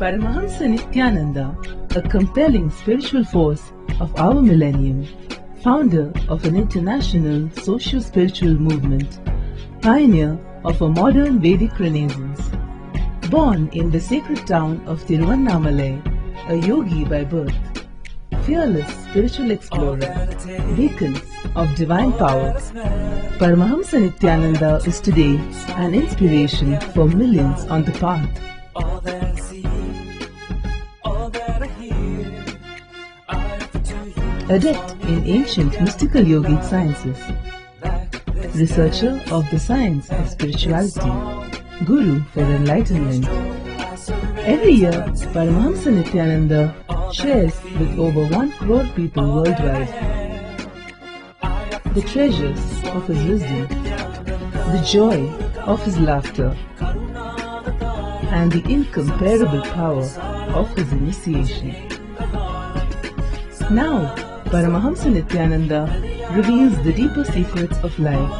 Paramahamsa Nithyananda, a compelling spiritual force of our millennium, founder of an international socio-spiritual movement, pioneer of a modern Vedic renaissance. Born in the sacred town of Tiruvannamalai, a yogi by birth, fearless spiritual explorer, beacons of divine power, Paramahamsa Nithyananda is today an inspiration for millions on the path. Adept in ancient mystical yogic sciences, researcher of the science of spirituality, guru for enlightenment. Every year, Paramahamsa Nithyananda shares with over 1 crore people worldwide the treasures of his wisdom, the joy of his laughter, and the incomparable power of his initiation. Now, Paramahamsa Nithyananda reveals the deeper secrets of life,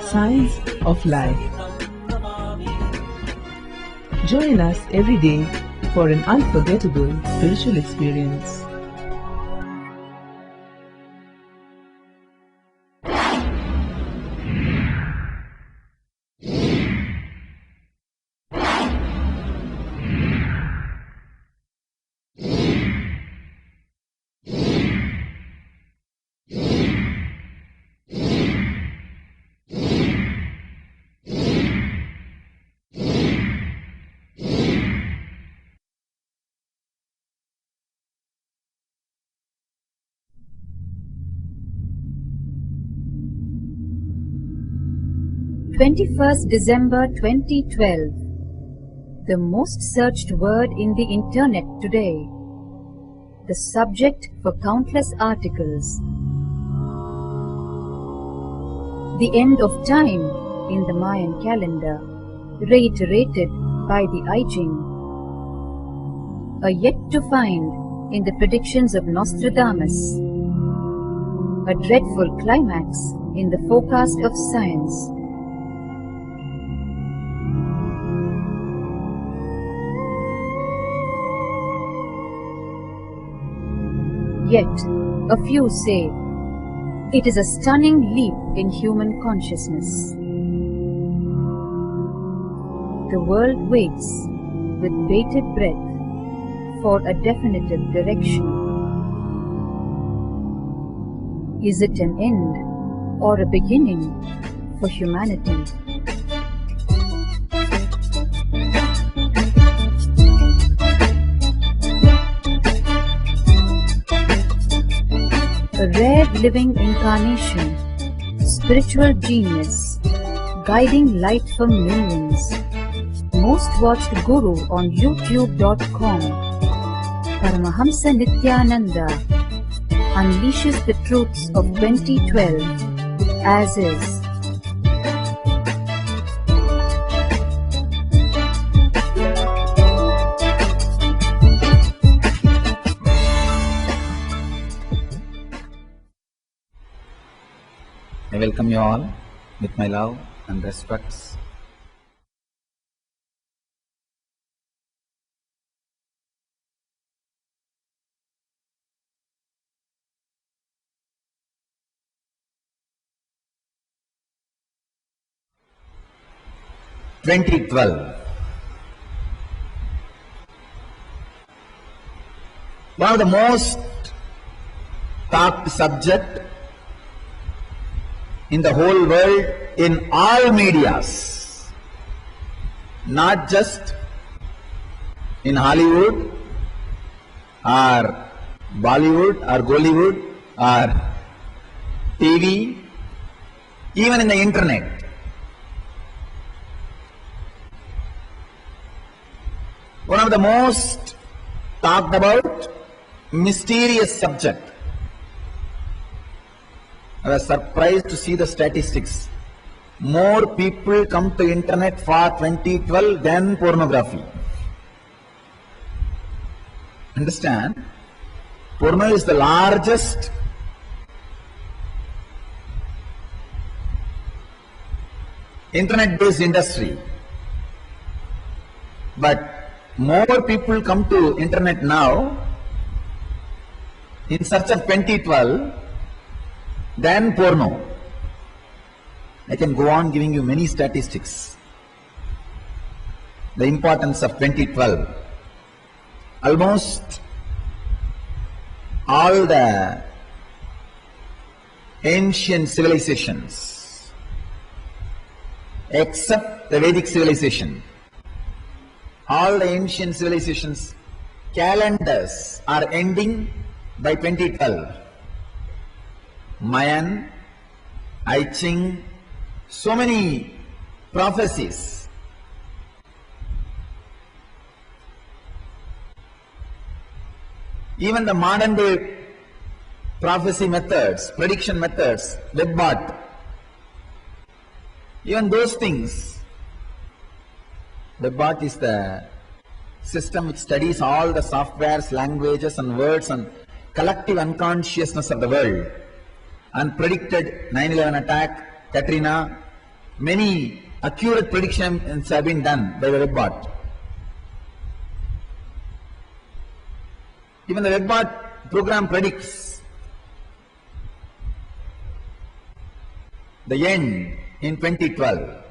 science of life. Join us every day for an unforgettable spiritual experience. December 2012. The most searched word in the internet today. The subject for countless articles. The end of time in the Mayan calendar, reiterated by the I Ching. A yet to find in the predictions of Nostradamus. A dreadful climax in the forecast of science. Yet, a few say, it is a stunning leap in human consciousness. The world waits with bated breath for a definitive direction. Is it an end or a beginning for humanity? A rare living incarnation, spiritual genius, guiding light for millions. Most watched guru on YouTube.com. Paramahamsa Nithyananda unleashes the truths of 2012 as is. I welcome you all with my love and respects. One of the most talked subject in the whole world, in all medias, not just in Hollywood or Bollywood or Gollywood or TV, even in the internet. One of the most talked about mysterious subject. I was surprised to see the statistics. More people come to internet for 2012 than pornography. Understand? Porno is the largest internet-based industry. But more people come to internet now in search of 2012 than porno. I can go on giving you many statistics. The importance of 2012. Almost all the ancient civilizations, except the Vedic civilization, all the ancient civilizations, calendars are ending by 2012. Mayan, I Ching, so many prophecies. Even the modern day prophecy methods, prediction methods, Verdad, even those things. Verdad is the system which studies all the softwares, languages and words and collective unconsciousness of the world, and predicted 9/11 attack, Katrina, many accurate predictions have been done by the Verdad. Even the Verdad program predicts the end in 2012.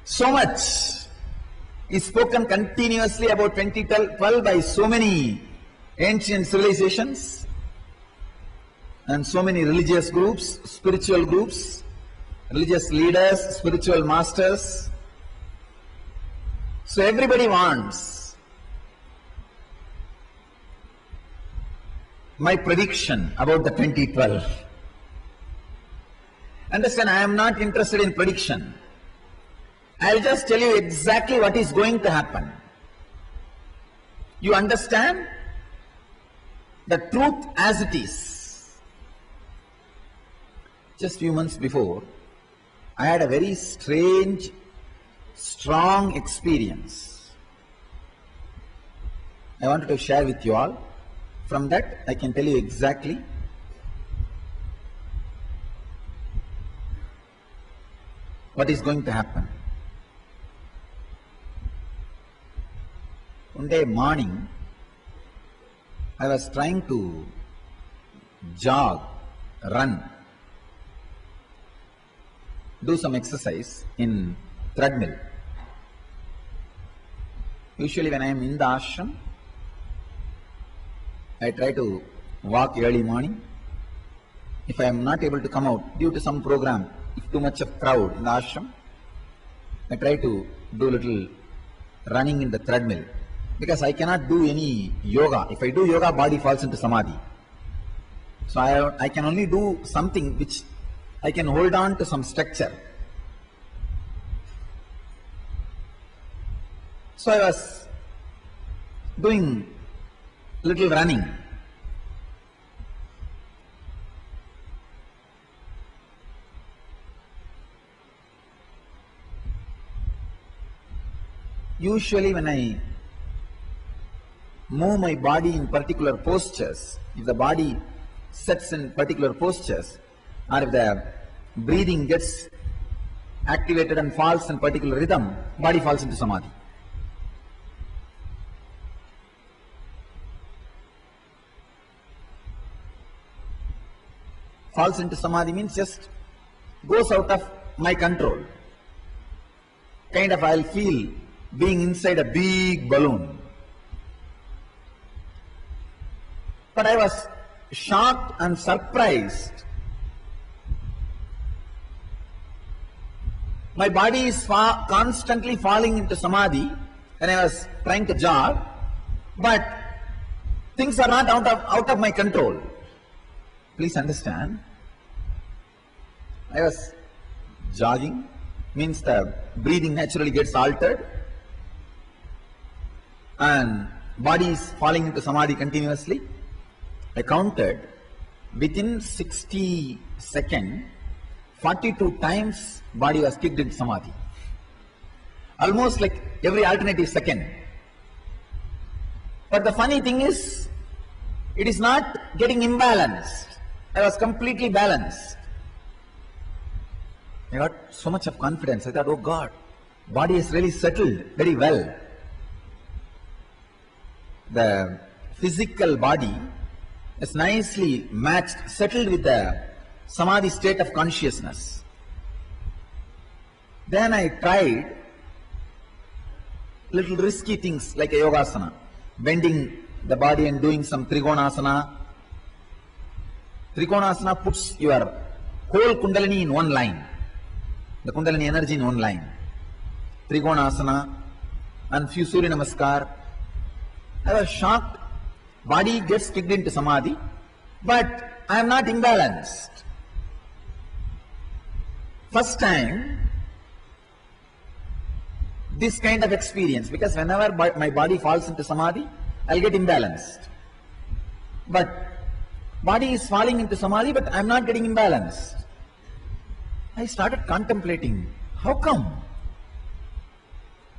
So much is spoken continuously about 2012 by so many ancient civilizations and so many religious groups, spiritual groups, religious leaders, spiritual masters. So everybody wants my prediction about the 2012. Understand, I am not interested in prediction. I'll just tell you exactly what is going to happen. You understand the truth as it is. Just few months before, I had a very strange, strong experience. I wanted to share with you all. From that, I can tell you exactly what is going to happen. One day morning, I was trying to jog, run, do some exercise in treadmill. Usually when I am in the ashram, I try to walk early morning. If I am not able to come out due to some program, if too much of crowd in the ashram, I try to do little running in the treadmill. Because I cannot do any yoga. If I do yoga, body falls into samadhi. So I can only do something which I can hold on to some structure. So I was doing little running. Usually when I move my body in particular postures, if the body sets in particular postures, or if the breathing gets activated and falls in particular rhythm, body falls into samadhi. Falls into samadhi means just goes out of my control. Kind of I'll feel being inside a big balloon. But I was shocked and surprised. My body is constantly falling into samadhi when I was trying to jog, but things are not out of my control. Please understand. I was jogging, means the breathing naturally gets altered, and body is falling into samadhi continuously. I counted within 60 seconds, 42 times body was kicked into samadhi. Almost like every alternative second. But the funny thing is, it is not getting imbalanced. I was completely balanced. I got so much of confidence. I thought, oh God, body is really settled very well. The physical body is nicely matched, settled with the samadhi state of consciousness. Then I tried little risky things like a yogasana, bending the body and doing some trigonasana. Trigonasana puts your whole kundalini in one line, the kundalini energy in one line. Trigonasana and few Surya Namaskar. I was shocked. Body gets kicked into samadhi, but I am not imbalanced. First time this kind of experience, because whenever my body falls into samadhi, I'll get imbalanced. But body is falling into samadhi, but I'm not getting imbalanced. I started contemplating, how come?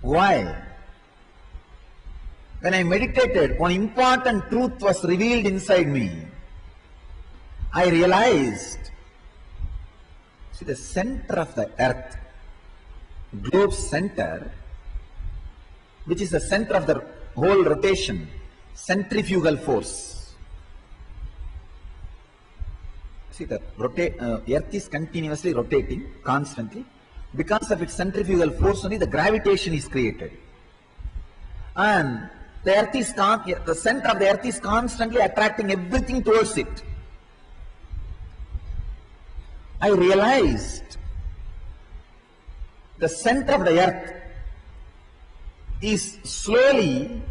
Why? When I meditated, one important truth was revealed inside me. I realized, see, the center of the earth, globe center, which is the center of the whole rotation, centrifugal force. See, the earth is continuously rotating, constantly. Because of its centrifugal force only, the gravitation is created. And the earth is the center of the earth is constantly attracting everything towards it. I realized the center of the earth is slowly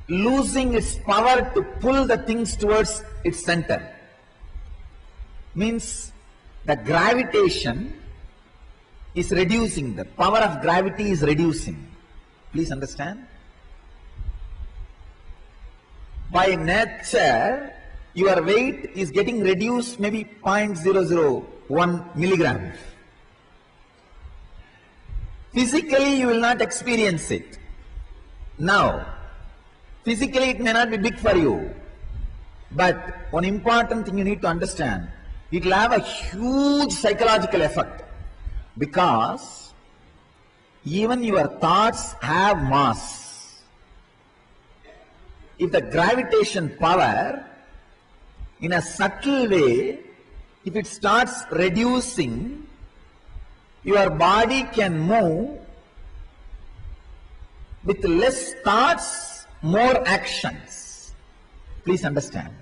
losing its power to pull the things towards its center. Means the gravitation is reducing, the power of gravity is reducing. Please understand? By nature, your weight is getting reduced maybe 0.001 milligrams. Physically, you will not experience it. Now, physically it may not be big for you, but one important thing you need to understand, it will have a huge psychological effect. Because even your thoughts have mass. If the gravitation power, in a subtle way, if it starts reducing, your body can move with less thoughts, more actions. Please understand.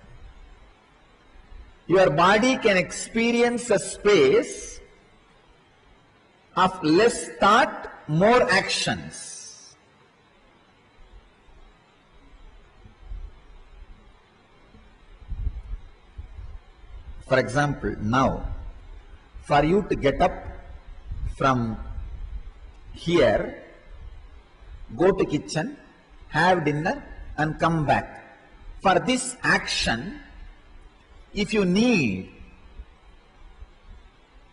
Your body can experience a space of less thought, more actions. For example, now, for you to get up from here, go to kitchen, have dinner and come back. For this action, if you need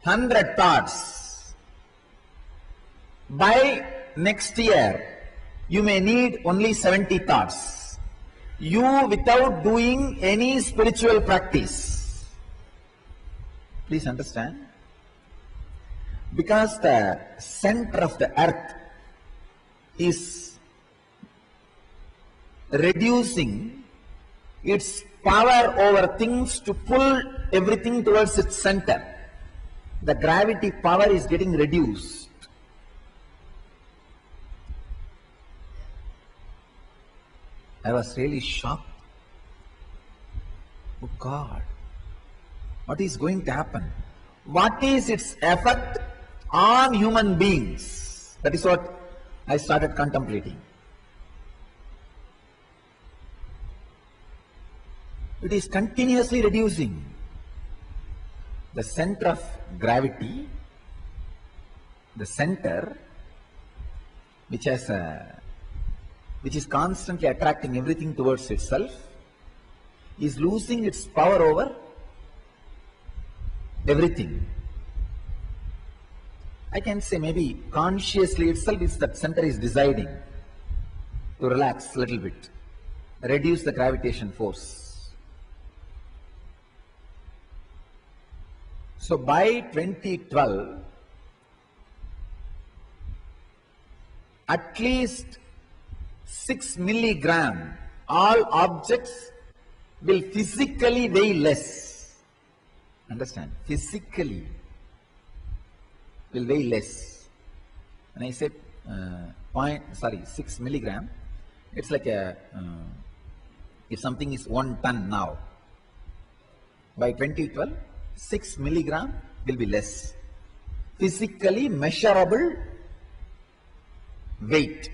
100 thoughts, by next year, you may need only 70 thoughts. You without doing any spiritual practice. Please understand. Because the center of the earth is reducing its power over things to pull everything towards its center. The gravity power is getting reduced. I was really shocked. Oh God, what is going to happen? What is its effect on human beings? That is what I started contemplating. It is continuously reducing. The center of gravity, the center which is constantly attracting everything towards itself, is losing its power over everything. I can say maybe consciously itself is that center is deciding to relax a little bit, reduce the gravitation force. So by 2012, at least 6 milligram, all objects will physically weigh less. Understand? Physically will weigh less. When I say 6 milligram, it's like if something is 1 ton now, by 2012, 6 milligram will be less. Physically measurable weight.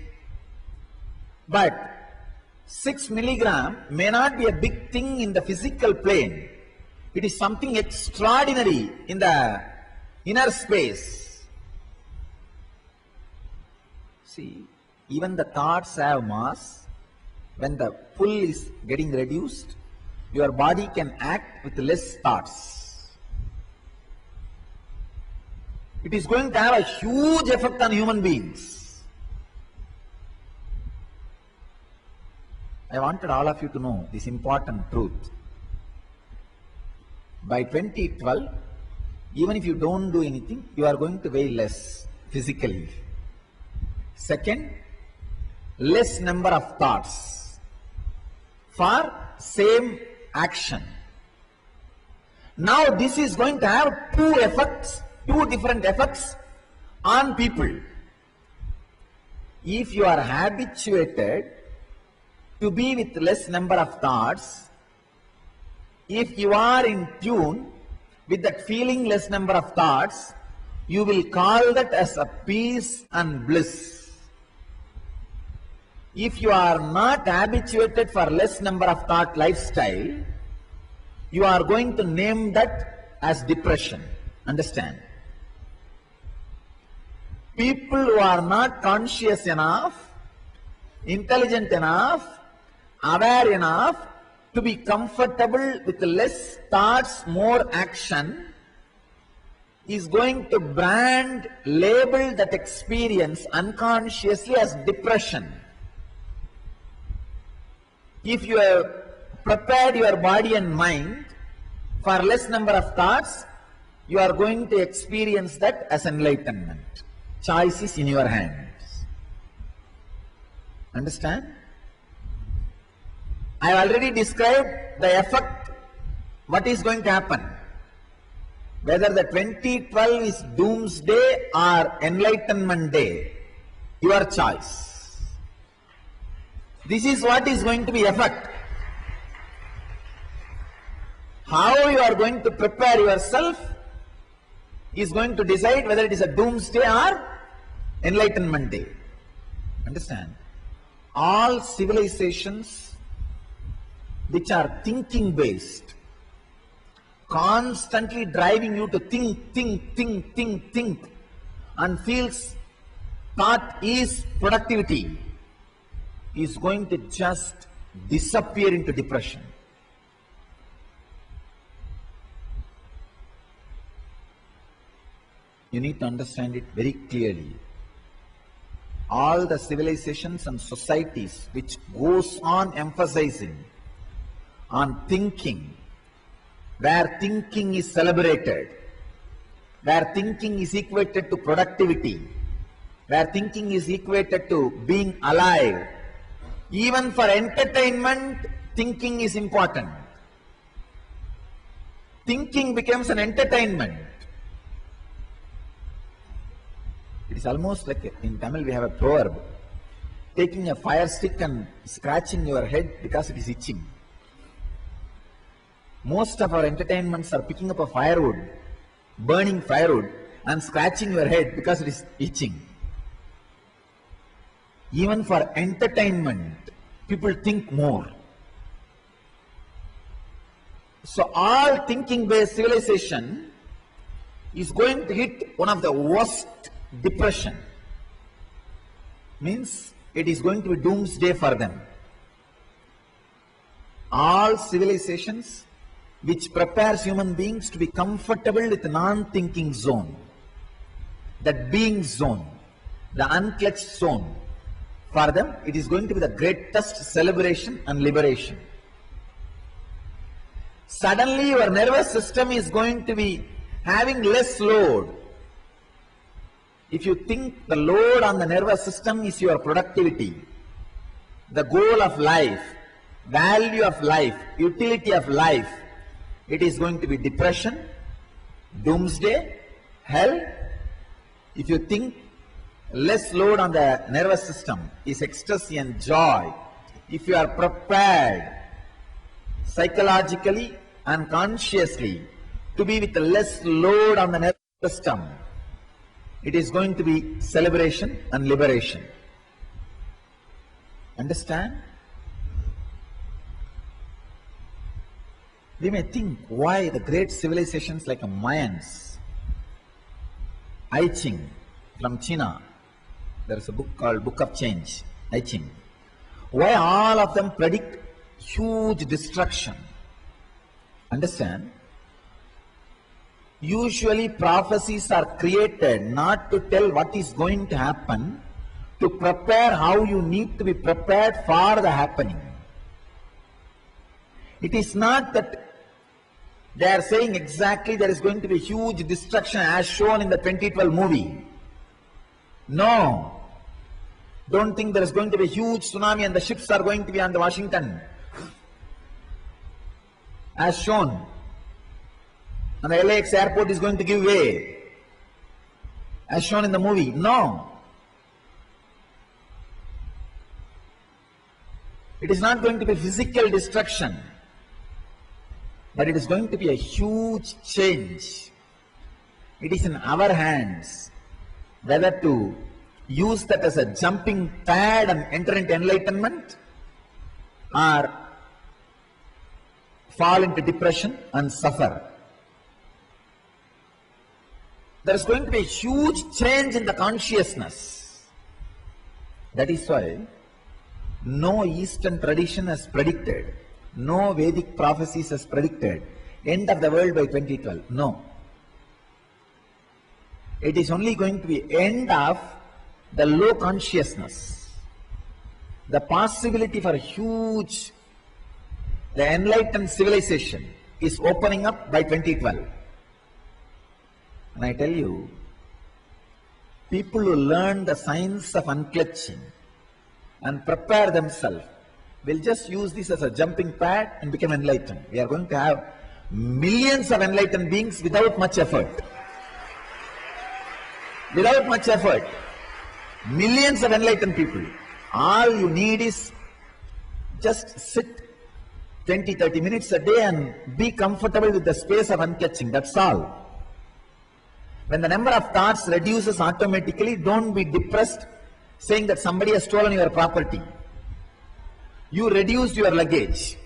But 6 milligram may not be a big thing in the physical plane. It is something extraordinary in the inner space. See, even the thoughts have mass. When the pull is getting reduced, your body can act with less thoughts. It is going to have a huge effect on human beings. I wanted all of you to know this important truth. By 2012, even if you don't do anything, you are going to weigh less physically. Second, less number of thoughts for same action. Now this is going to have two different effects on people. If you are habituated to be with less number of thoughts, if you are in tune with that feeling less number of thoughts, you will call that as a peace and bliss. If you are not habituated for less number of thought lifestyle, you are going to name that as depression. Understand? People who are not conscious enough, intelligent enough, aware enough to be comfortable with less thoughts, more action, is going to label that experience unconsciously as depression. If you have prepared your body and mind for less number of thoughts, you are going to experience that as enlightenment. Choice is in your hands. Understand? I have already described the effect, what is going to happen. Whether the 2012 is doomsday or enlightenment day, your choice. This is what is going to be effect. How you are going to prepare yourself is going to decide whether it is a doomsday or enlightenment day. Understand? All civilizations which are thinking based, constantly driving you to think, and feels thought is productivity, is going to just disappear into depression. You need to understand it very clearly. All the civilizations and societies which goes on emphasizing on thinking, where thinking is celebrated, where thinking is equated to productivity, where thinking is equated to being alive, even for entertainment, thinking is important. Thinking becomes an entertainment. It is almost like in Tamil we have a proverb, taking a fire stick and scratching your head because it is itching. Most of our entertainments are picking up a firewood, burning firewood and scratching your head because it is itching. Even for entertainment, people think more. So all thinking based civilization is going to hit one of the worst, depression. Means it is going to be doomsday for them. All civilizations which prepares human beings to be comfortable with non-thinking zone, that being zone, the unclutched zone, for them it is going to be the greatest celebration and liberation. Suddenly your nervous system is going to be having less load. If you think the load on the nervous system is your productivity, the goal of life, value of life, utility of life, it is going to be depression, doomsday, hell. If you think less load on the nervous system is ecstasy and joy, if you are prepared psychologically and consciously to be with less load on the nervous system, it is going to be celebration and liberation. Understand? We may think why the great civilizations like Mayans, I Ching from China, there is a book called Book of Change, I Ching. Why all of them predict huge destruction? Understand? Usually prophecies are created not to tell what is going to happen, to prepare how you need to be prepared for the happening. It is not that they are saying exactly there is going to be huge destruction as shown in the 2012 movie. No. Don't think there is going to be a huge tsunami and the ships are going to be on the Washington as shown. And the LAX airport is going to give way as shown in the movie. No. It is not going to be physical destruction, but it is going to be a huge change. It is in our hands whether to use that as a jumping pad and enter into enlightenment, or fall into depression and suffer. There is going to be a huge change in the consciousness. That is why no Eastern tradition has predicted, no Vedic prophecies has predicted end of the world by 2012. No. It is only going to be end of the low consciousness. The possibility for a huge, the enlightened civilization is opening up by 2012. And I tell you, people who learn the science of unclutching and prepare themselves will just use this as a jumping pad and become enlightened. We are going to have millions of enlightened beings without much effort. Without much effort. Millions of enlightened people. All you need is just sit 20-30 minutes a day and be comfortable with the space of unclutching. That's all. When the number of thoughts reduces automatically, don't be depressed saying that somebody has stolen your property. You reduce your luggage.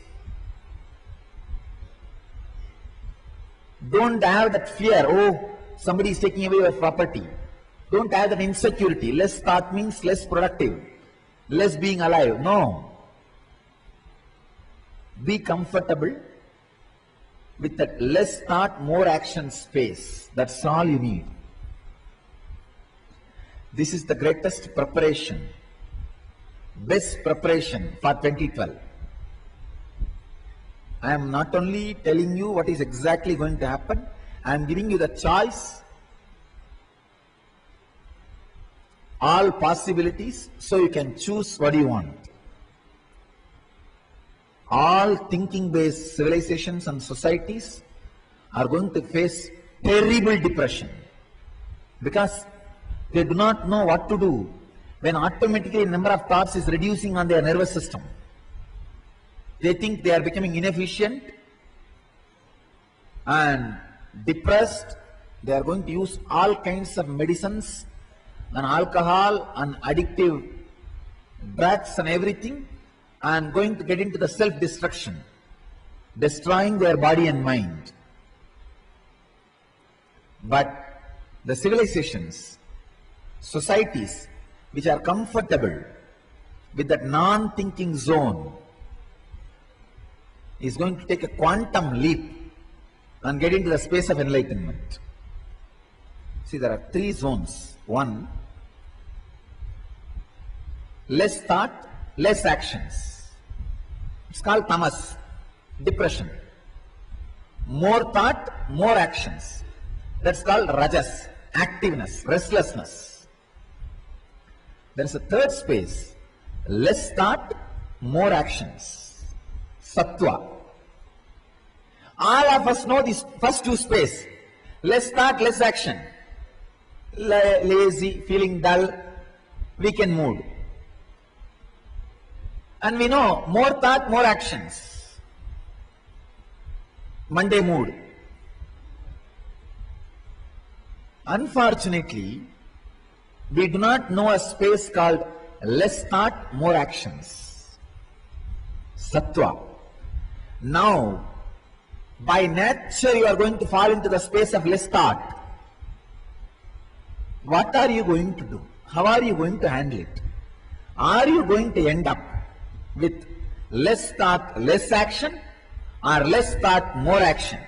Don't have that fear, oh, somebody is taking away your property. Don't have that insecurity. Less thought means less productive, less being alive. No. Be comfortable with that less thought, more action space. That's all you need. This is the greatest preparation, best preparation for 2012. I am not only telling you what is exactly going to happen, I am giving you the choice, all possibilities, so you can choose what you want. All thinking-based civilizations and societies are going to face terrible depression because they do not know what to do when automatically the number of thoughts is reducing on their nervous system. They think they are becoming inefficient and depressed. They are going to use all kinds of medicines and alcohol and addictive drugs and everything, and going to get into the self-destruction, destroying their body and mind. But the civilizations, societies which are comfortable with that non-thinking zone is going to take a quantum leap and get into the space of enlightenment. See, there are three zones. One, less thought, less actions. It's called tamas, depression. More thought, more actions. That's called rajas, activeness, restlessness. There is a third space. Less thought, more actions. Sattva. All of us know these first two space. Less thought, less action. Lazy, feeling dull, weekend mood. And we know more thought, more actions. Monday mood. Unfortunately, we do not know a space called less thought, more actions. Sattva. Now, by nature you are going to fall into the space of less thought. What are you going to do? How are you going to handle it? Are you going to end up with less thought, less action, or less thought, more action?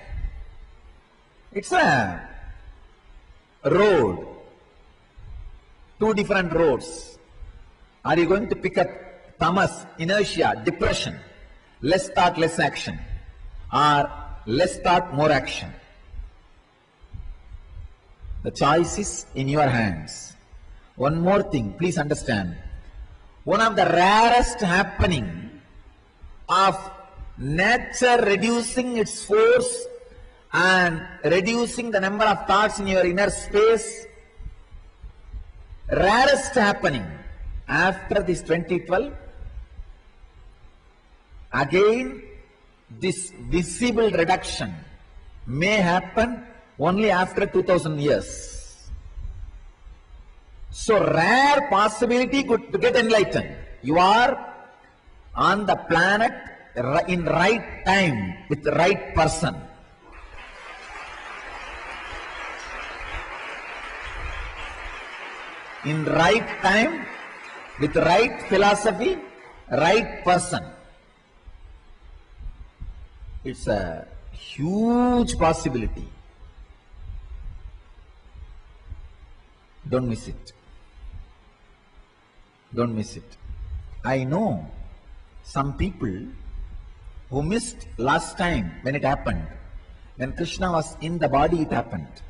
It's a road, two different roads. Are you going to pick up tamas, inertia, depression, less thought, less action, or less thought, more action? The choice is in your hands. One more thing, please understand. One of the rarest happening of nature reducing its force and reducing the number of thoughts in your inner space, rarest happening after this 2012, again this visible reduction may happen only after 2000 years. So rare possibility to get enlightened. You are on the planet in right time with the right person. In right time with right philosophy, right person. It's a huge possibility. Don't miss it. Don't miss it. I know some people who missed last time when it happened. When Krishna was in the body, it happened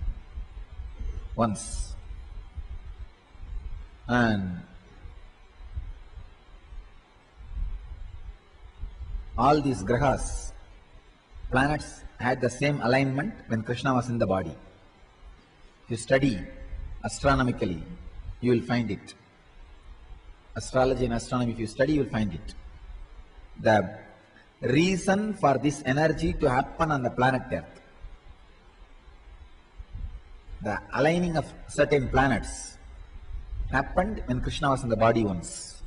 once. And all these grahas, planets, had the same alignment when Krishna was in the body. If you study astronomically, you will find it. Astrology and astronomy, if you study, you will find it. The reason for this energy to happen on the planet Earth, the aligning of certain planets, happened when Krishna was in the body once.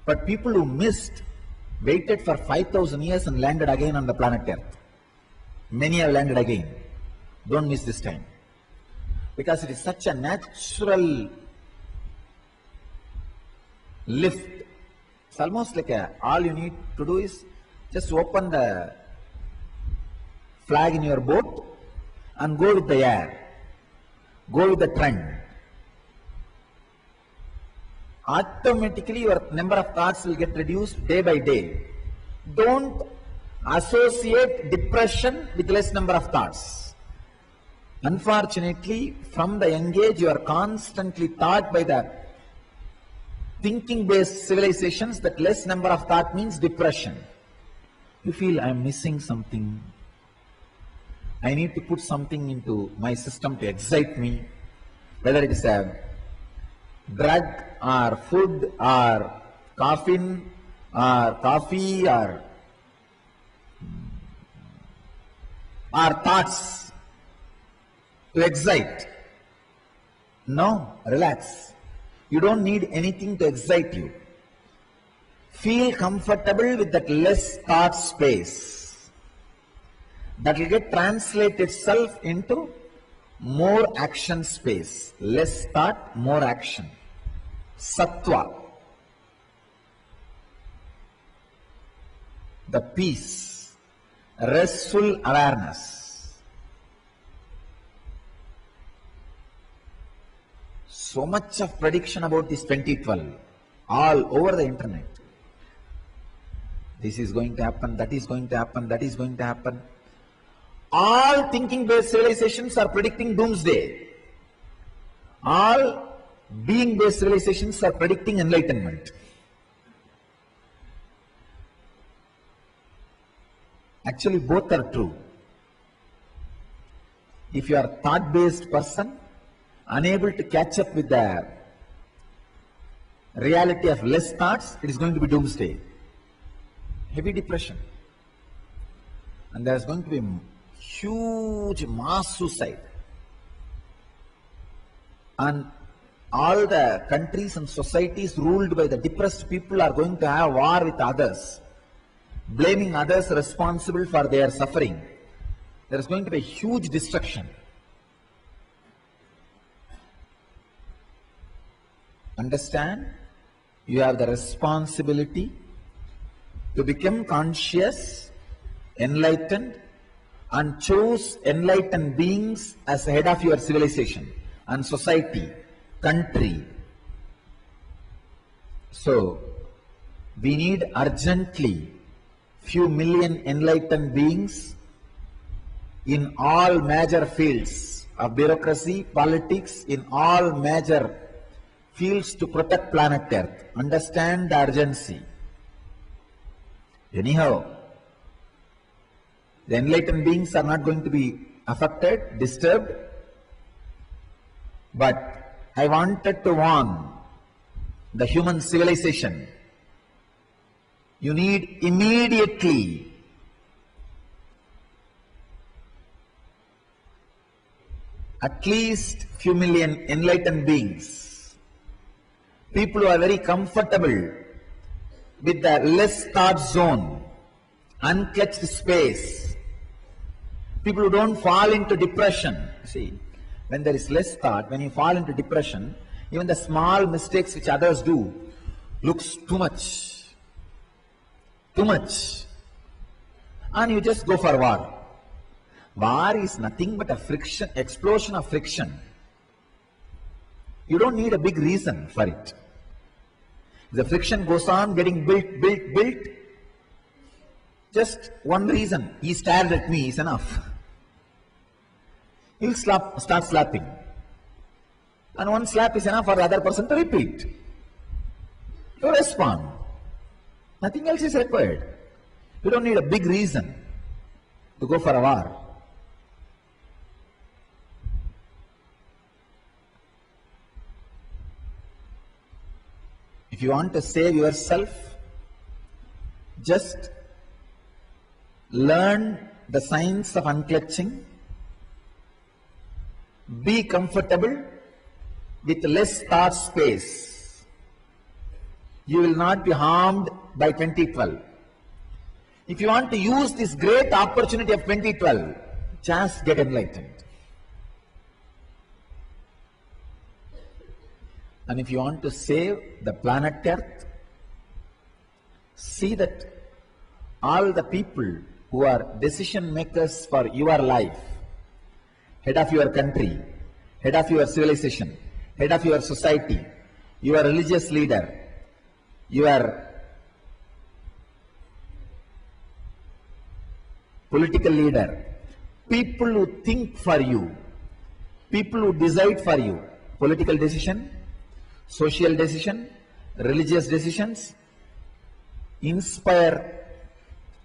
But people who missed waited for 5,000 years and landed again on the planet Earth. Many have landed again. Don't miss this time. Because it is such a natural lift. It's almost like all you need to do is just open the flag in your boat and go with the air. Go with the trend. Automatically your number of thoughts will get reduced day by day. Don't associate depression with less number of thoughts. Unfortunately, from the young age, you are constantly taught by the thinking-based civilizations that less number of thought means depression. You feel, I am missing something. I need to put something into my system to excite me. Whether it is a drug or food or caffeine or coffee or thoughts to excite. No, relax. You don't need anything to excite you. Feel comfortable with that less thought space. That will get translated itself into more action space. Less thought, more action. Sattva. The peace. Restful awareness. So much of prediction about this 2012, all over the internet. This is going to happen, that is going to happen, that is going to happen. All thinking-based civilizations are predicting doomsday. All being-based civilizations are predicting enlightenment. Actually, both are true. If you are a thought-based person, unable to catch up with the reality of less thoughts, it is going to be doomsday. Heavy depression. And there is going to be huge mass suicide. And all the countries and societies ruled by the depressed people are going to have war with others, blaming others responsible for their suffering. There is going to be a huge destruction. Understand? You have the responsibility to become conscious, enlightened, and choose enlightened beings as the head of your civilization and society, country. So, we need urgently few million enlightened beings in all major fields of bureaucracy, politics, in all major fields to protect planet Earth. Understand the urgency. Anyhow, the enlightened beings are not going to be affected, disturbed, but I wanted to warn the human civilization. You need immediately at least few million enlightened beings, people who are very comfortable with the less thought zone, unclutched space, people who don't fall into depression. See, when there is less thought, when you fall into depression, even the small mistakes which others do looks too much, and you just go for war. War is nothing but a friction, explosion of friction. You don't need a big reason for it. The friction goes on getting built. Just one reason, he stared at me, is enough. He'll start slapping. And one slap is enough for the other person to repeat. You respond. Nothing else is required. You don't need a big reason to go for a war. If you want to save yourself, just learn the science of unclutching. Be comfortable with less thought space. You will not be harmed by 2012. If you want to use this great opportunity of 2012, just get enlightened. And if you want to save the planet Earth, see that all the people who are decision makers for your life, head of your country, head of your civilization, head of your society, your religious leader, your political leader, people who think for you, people who decide for you, political decision, social decision, religious decisions, inspire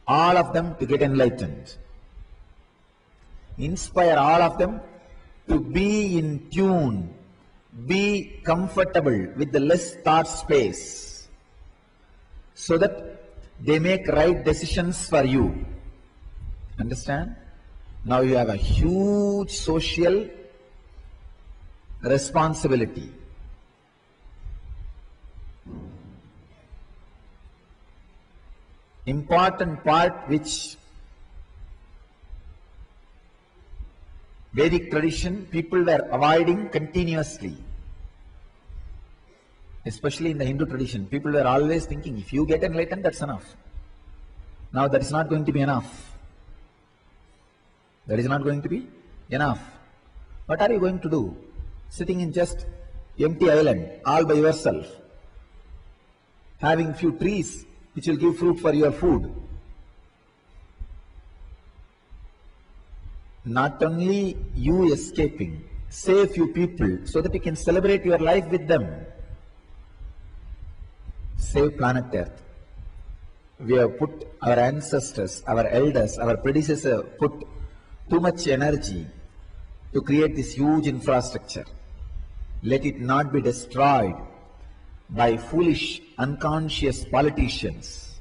all of them to get enlightened. Inspire all of them to be in tune, be comfortable with the less thought space, so that they make right decisions for you. Understand? Now you have a huge social responsibility. Important part which Vedic tradition people were avoiding continuously. Especially in the Hindu tradition, people were always thinking, if you get enlightened, that's enough. Now that is not going to be enough. That is not going to be enough. What are you going to do? Sitting in just empty island, all by yourself, having few trees which will give fruit for your food. Not only you escaping, Save few people so that you can celebrate your life with them. Save planet Earth. We have put our ancestors, our elders, our predecessors put too much energy to create this huge infrastructure. Let it not be destroyed by foolish, unconscious politicians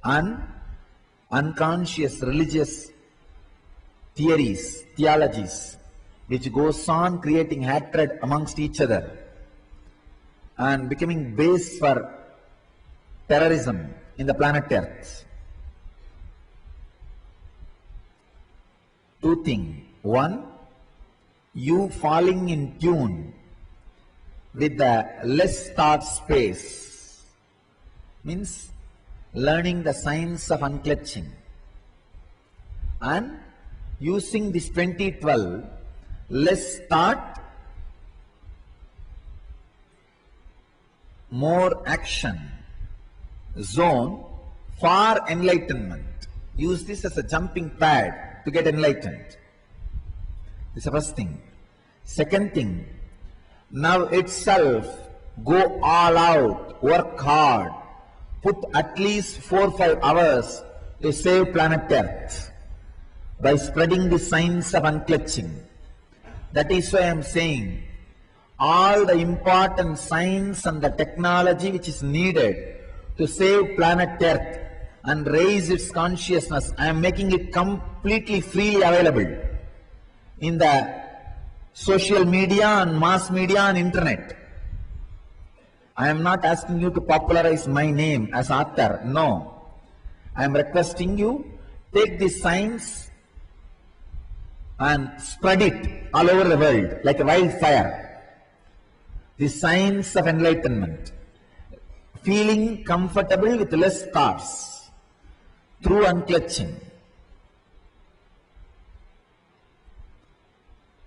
and unconscious religious theories, theologies, which goes on creating hatred amongst each other and becoming base for terrorism in the planet Earth. Two things. One, you falling in tune with the less thought space means learning the science of unclutching and using this 2012 less thought, more action zone for enlightenment. Use this as a jumping pad to get enlightened. This is the first thing. Second thing, now itself go all out, work hard, put at least 4 or 5 hours to save planet Earth by spreading the science of unclutching. That is why I am saying all the important science and the technology which is needed to save planet Earth and raise its consciousness, I am making it completely freely available in the social media and mass media and internet. I am not asking you to popularize my name as author. No. I am requesting you, take this science and spread it all over the world like a wildfire. The science of enlightenment. Feeling comfortable with less thoughts through unclutching.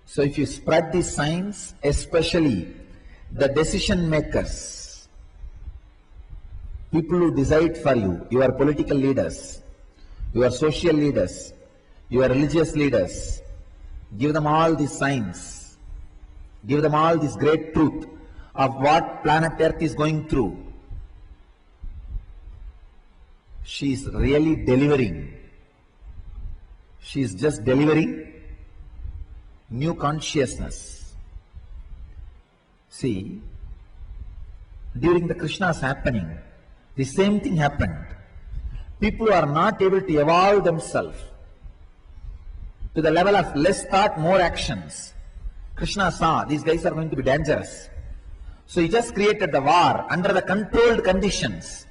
So if you spread this science, especially the decision makers, people who decide for you, your political leaders, your social leaders, your religious leaders, give them all this science, give them all this great truth of what planet Earth is going through. She is really delivering. She is just delivering new consciousness. See, during the Krishna's happening, the same thing happened. People are not able to evolve themselves to the level of less thought, more actions. Krishna saw these guys are going to be dangerous. So he just created the war under the controlled conditions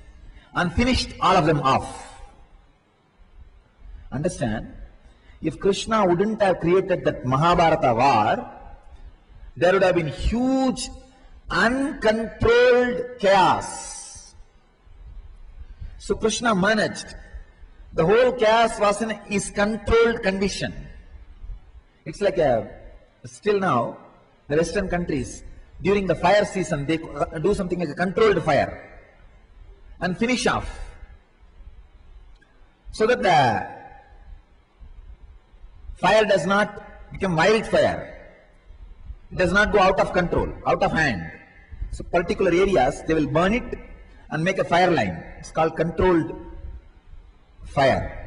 and finished all of them off. Understand? If Krishna wouldn't have created that Mahabharata war, there would have been huge uncontrolled chaos. So Krishna managed. The whole chaos was in his controlled condition. It's like still now, the Western countries, during the fire season, they do something like a controlled fire and finish off. So that the fire does not become wildfire. It does not go out of control, out of hand. So particular areas, they will burn it and make a fire line. It's called controlled fire.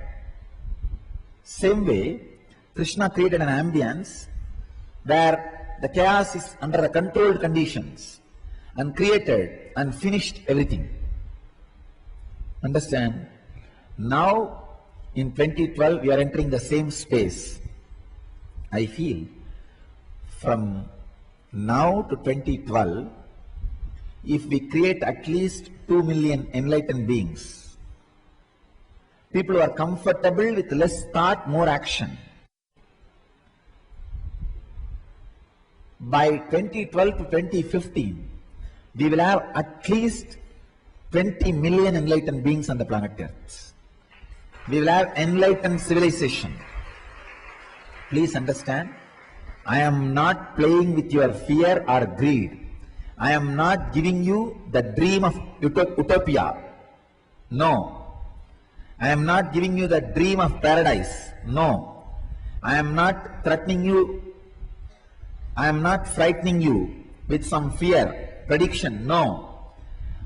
Same way, Krishna created an ambience where the chaos is under the controlled conditions and created and finished everything. Understand? Now, in 2012, we are entering the same space. I feel from now to 2012, if we create at least 2 million enlightened beings, people who are comfortable with less thought, more action, by 2012 to 2015, we will have at least 20 million enlightened beings on the planet Earth. We will have enlightened civilization. Please understand, I am not playing with your fear or greed. I am not giving you the dream of utopia. No. I am not giving you the dream of paradise. No. I am not threatening you I am not frightening you with some fear, prediction, no.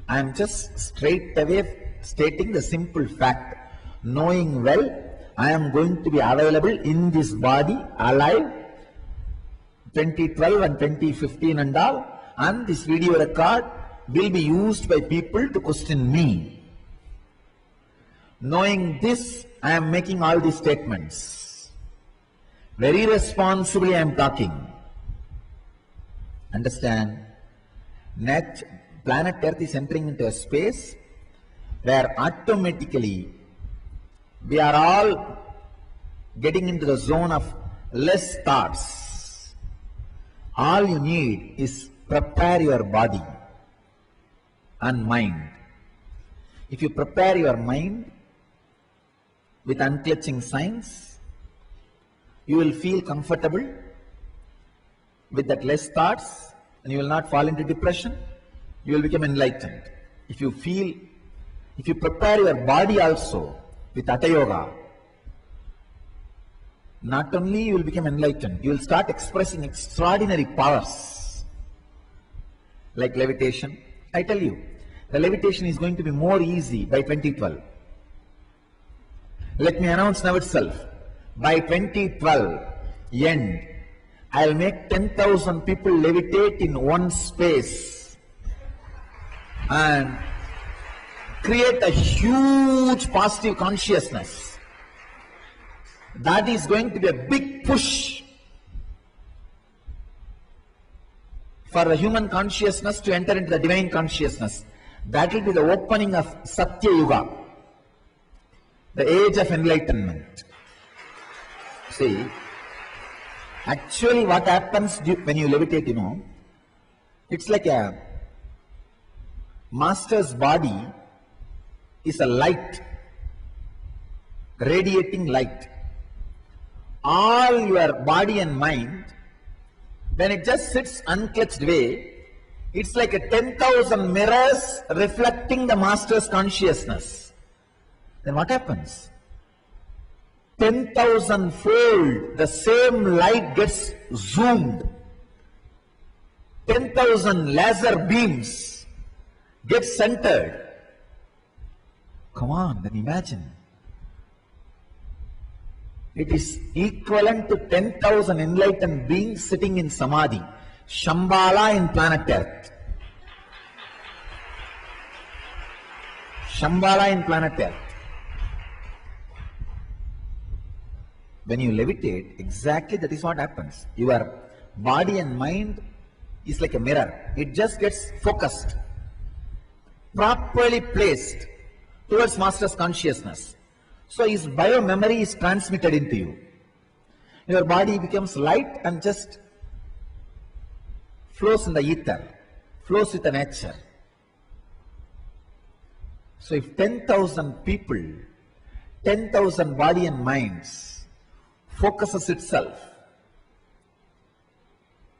I am just straight away stating the simple fact, knowing well I am going to be available in this body, alive, 2012 and 2015 and all, and this video record will be used by people to question me. Knowing this, I am making all these statements. Very responsibly I am talking. Understand? Planet Earth is entering into a space where automatically we are all getting into the zone of less thoughts. All you need is prepare your body and mind. If you prepare your mind with unclutching signs, you will feel comfortable with that less thoughts and you will not fall into depression. You will become enlightened. If you prepare your body also with Hatha Yoga, not only you will become enlightened, you will start expressing extraordinary powers like levitation. I tell you, the levitation is going to be more easy by 2012. Let me announce now itself. By 2012 end, I will make 10,000 people levitate in one space and create a huge positive consciousness. That is going to be a big push for the human consciousness to enter into the divine consciousness. That will be the opening of Satya Yuga, the age of enlightenment. See, actually what happens when you levitate, it's like a master's body is a light, radiating light. All your body and mind, when it just sits unclutched way, it's like a 10,000 mirrors reflecting the master's consciousness. Then what happens? 10,000 fold the same light gets zoomed. 10,000 laser beams get centered. Come on, then imagine. It is equivalent to 10,000 enlightened beings sitting in Samadhi. Shambhala in planet Earth. Shambhala in planet Earth. When you levitate, exactly that is what happens. Your body and mind is like a mirror. It just gets focused, properly placed towards Master's consciousness. So his bio-memory is transmitted into you. Your body becomes light and just flows in the ether, flows with the nature. So if 10,000 people, 10,000 body and minds focuses itself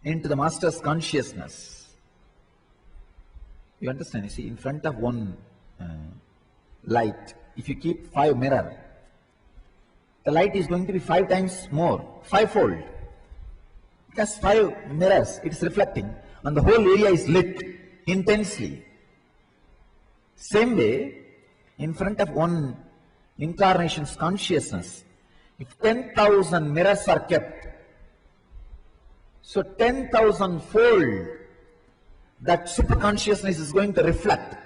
into the Master's consciousness, you understand, you see, in front of one light, if you keep 5 mirrors, the light is going to be 5 times more, 5-fold. Because 5 mirrors, it is reflecting, and the whole area is lit intensely. Same way, in front of one incarnation's consciousness, if 10,000 mirrors are kept, so 10,000 fold that super consciousness is going to reflect.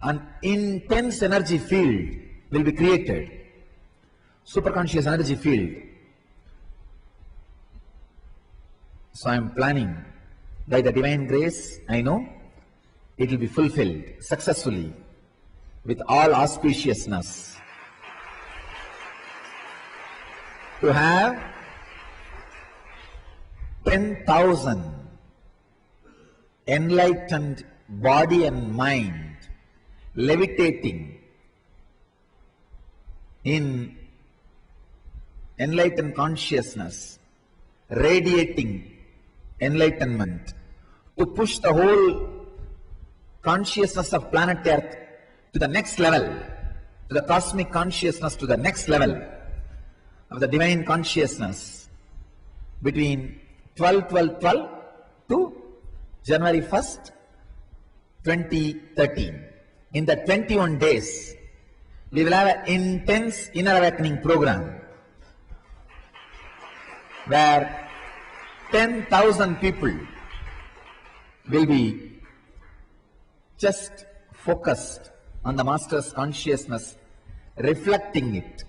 An intense energy field will be created. Superconscious energy field. So I am planning, by the divine grace, I know it will be fulfilled successfully with all auspiciousness. To have 10,000 enlightened body and mind levitating in enlightened consciousness, radiating enlightenment, to push the whole consciousness of planet Earth to the next level, to the cosmic consciousness, to the next level of the divine consciousness between 12/12/12 to January 1st, 2013. In the 21 days, we will have an intense inner awakening program where 10,000 people will be just focused on the Master's consciousness, reflecting it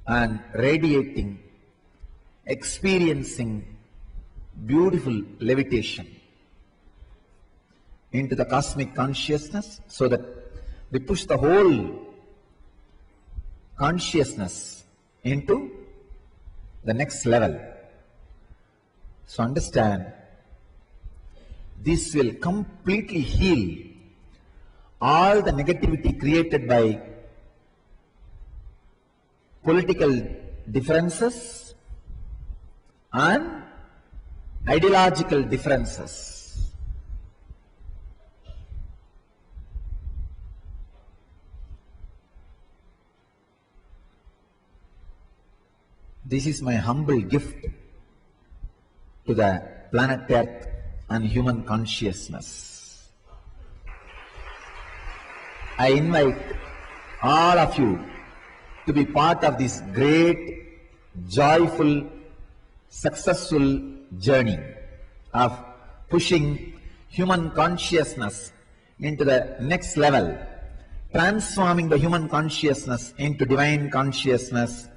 and radiating, experiencing beautiful levitation into the cosmic consciousness, so that we push the whole consciousness into the next level. So understand, this will completely heal all the negativity created by political differences and ideological differences. This is my humble gift to the planet Earth and human consciousness. I invite all of you to be part of this great, joyful, successful journey of pushing human consciousness into the next level, transforming the human consciousness into divine consciousness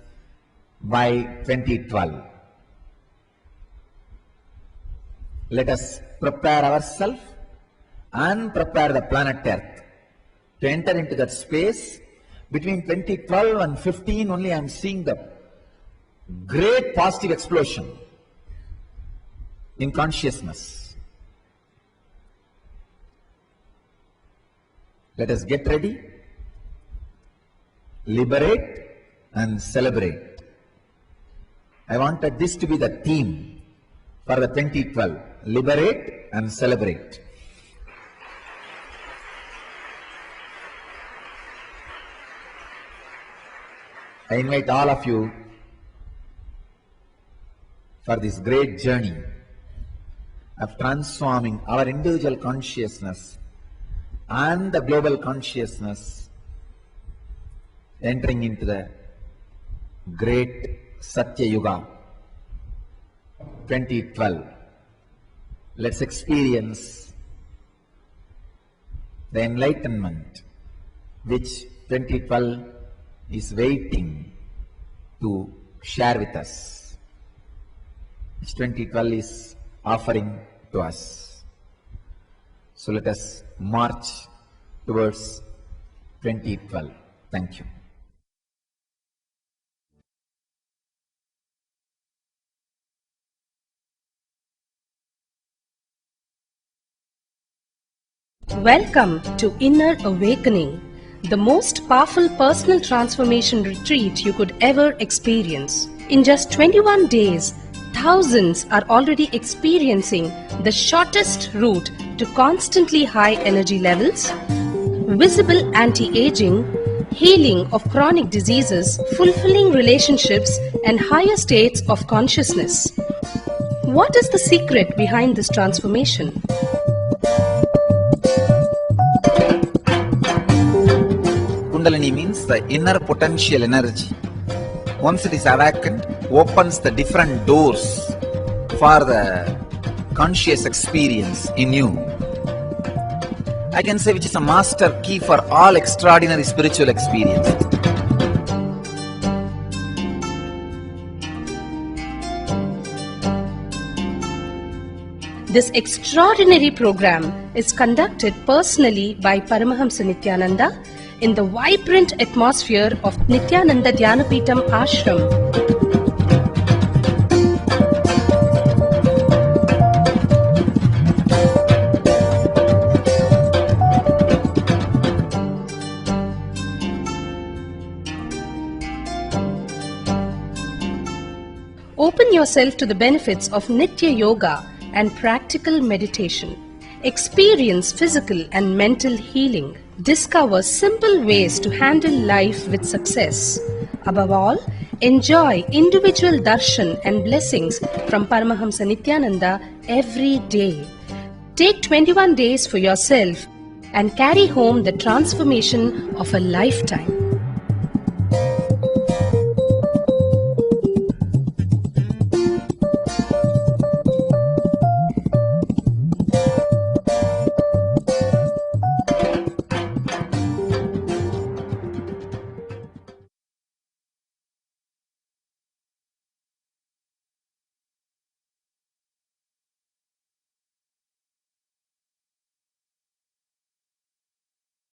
by 2012. Let us prepare ourselves and prepare the planet Earth to enter into that space. Between 2012 and 15 only I am seeing the great positive explosion in consciousness. Let us get ready, liberate and celebrate. I wanted this to be the theme for the 2012, liberate and celebrate. I invite all of you for this great journey of transforming our individual consciousness and the global consciousness, entering into the great Satya Yuga 2012. Let's experience the enlightenment which 2012 is waiting to share with us, which 2012 is offering to us. So let us march towards 2012. Thank you. Welcome to Inner Awakening, the most powerful personal transformation retreat you could ever experience. In just 21 days, thousands are already experiencing the shortest route to constantly high energy levels, visible anti-aging, healing of chronic diseases, fulfilling relationships, and higher states of consciousness. What is the secret behind this transformation? Kundalini means the inner potential energy. Once it is awakened, opens the different doors for the conscious experience in you. I can say which is a master key for all extraordinary spiritual experiences. This extraordinary program is conducted personally by Paramahamsa Nithyananda in the vibrant atmosphere of Nithyananda Dhyanapitham Ashram. Open yourself to the benefits of Nitya Yoga and practical meditation. Experience physical and mental healing. Discover simple ways to handle life with success. Above all, Enjoy individual darshan and blessings from Paramahamsa Nithyananda every day. Take 21 days for yourself and carry home the transformation of a lifetime.